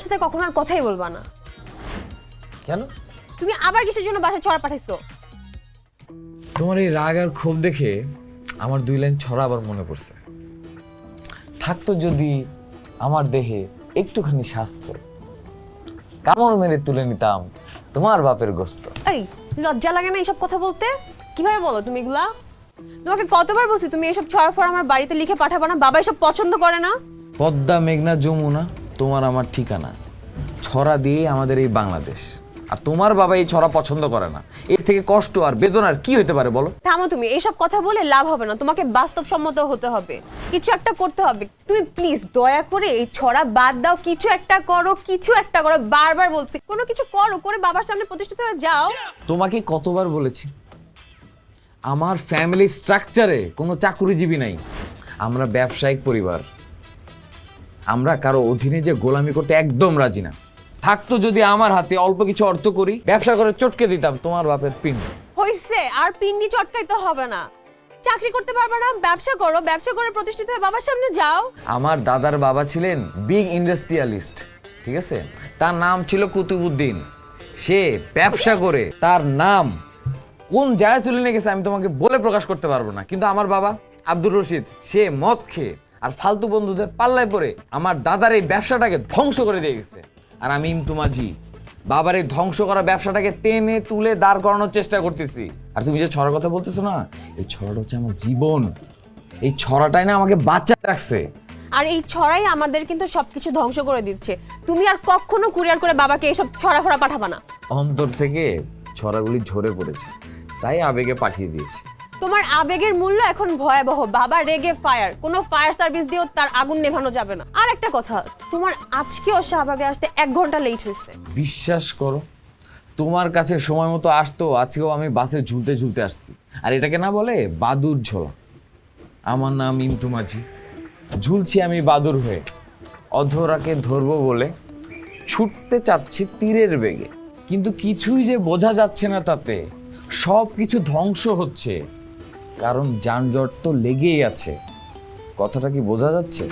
আমার সাথে কখনো আর কথাই বলবা না। কেন? তুমি আবার কিসের জন্য বাসায় ছড়া পাঠাইছো? তোমার এই রাগ আর ক্ষোভ দেখে আমার 2 লাইন ছড়া আবার মনে পড়ছে। থাকতো যদি আমার দেহে একটুখানি স্বাস্থ্য, কামড় মেরে তুলে নিতাম তোমার বাপের গোস্ত। এই লজ্জা লাগে না এইসব কথা বলতে? কিভাবে বলো তুমি এগুলা? তোমাকে কতবার বলছি তুমি এইসব ছড়া ফড়া আমার বাড়িতে লিখে পাঠাবা না, বাবা এসব পছন্দ করে না। পদ্মা, মেঘনা, যমুনা তোমার আমার ঠিকানা, ছড়া দিয়ে আমাদের এই বাংলাদেশ। আর তোমার বাবা এই ছড়া পছন্দ করে না, এর থেকে কষ্ট আর বেদনার কি হতে পারে বলো? থামো, তুমি এইসব কথা বলে লাভ হবে না, তোমাকে বাস্তবসম্মত হতে হবে, কিছু একটা করতে হবে। তুমি প্লিজ দয়া করে এই ছড়া বাদ দাও, কিছু একটা করো, কিছু একটা করো। বারবার বলছি কোনো কিছু করো, করে বাবার সামনে প্রতিষ্ঠিত হয়ে যাও। তোমাকে কতবার বলেছি আমার ফ্যামিলি স্ট্রাকচারে কোনো চাকুরিজীবী নাই, আমরা ব্যবসায়িক পরিবার, আমরা কারো অধীনে যে গোলামি করতে একদম রাজি না। থাকতো যদি আমার হাতে অল্প কিছু অর্থ করি, ব্যবসা করে চটকে দিতাম তোমার বাপের পিন। হইছে, আর পিন্ডি চটকাইতে হবে না। চাকরি করতে পারবে না, ব্যবসা করো, ব্যবসা করে প্রতিষ্ঠিত হয়ে বাবার সামনে যাও। আমার দাদার বাবা ছিলেন বিগ ইন্ডাস্ট্রিয়ালিস্ট, ঠিক আছে? তার নাম ছিল কুতুবউদ্দিন। সে ব্যবসা করে তার নাম কোন জায়গায় তুলে নিয়ে গেছে আমি তোমাকে বলে প্রকাশ করতে পারবো না। কিন্তু আমার বাবা আব্দুর রশিদ, সে মদ খেয়ে আর ফালতু বন্ধুদের পাল্লায় পড়ে আমার দাদার এই ব্যবসাটাকে ধ্বংস করে দিয়ে গেছে। আর আমি ইমতু মাঝি বাবার এই ধ্বংস করা ব্যবসাটাকে টেনে তুলে দাঁড় করানোর চেষ্টা করতেছি। আর তুমি যে ছড়ার কথা বলতেছো না, এই ছড়াটা হচ্ছে আমার জীবন। এই ছড়াটাই না আমাকে বাঁচা রাখছে। আর এই ছড়াই আমাদের কিন্তু সবকিছু ধ্বংস করে দিচ্ছে। তুমি আর কখনো কুরিয়ার করে বাবাকে এসব ছড়া ফড়া পাঠাবা না। অন্তর থেকে ছড়াগুলি ঝরে পড়েছে, তাই আবেগে পাঠিয়ে দিয়েছি। তোমার আবেগের মূল্য এখন ভয়াবহ। বাবা রেগে ফায়ার, কোনো ফায়ার সার্ভিস দিয়েও তার আগুন নেভানো যাবে না। আর একটা কথা, তোমার আজকেও শাহবাগে আসতে 1 ঘন্টা লেট হয়েছে। বিশ্বাস করো, তোমার কাছে সময় মতো আসতো, আজকেও আমি বাসে ঝুলতে ঝুলতে আসছি। আর এটাকে না বলে বাদুর ঝোলা। আমার নাম ইমতু মাঝি, ঝুলছি আমি বাদুর হয়ে, অধরাকে ধরবো বলে ছুটতে চাচ্ছি তীরের বেগে। কিন্তু কিছুই যে বোঝা যাচ্ছে না, তাতে সব কিছু ধ্বংস হচ্ছে, কারণ যানজট তো লেগেই আছে। কথাটা কি বোঝা যাচ্ছে?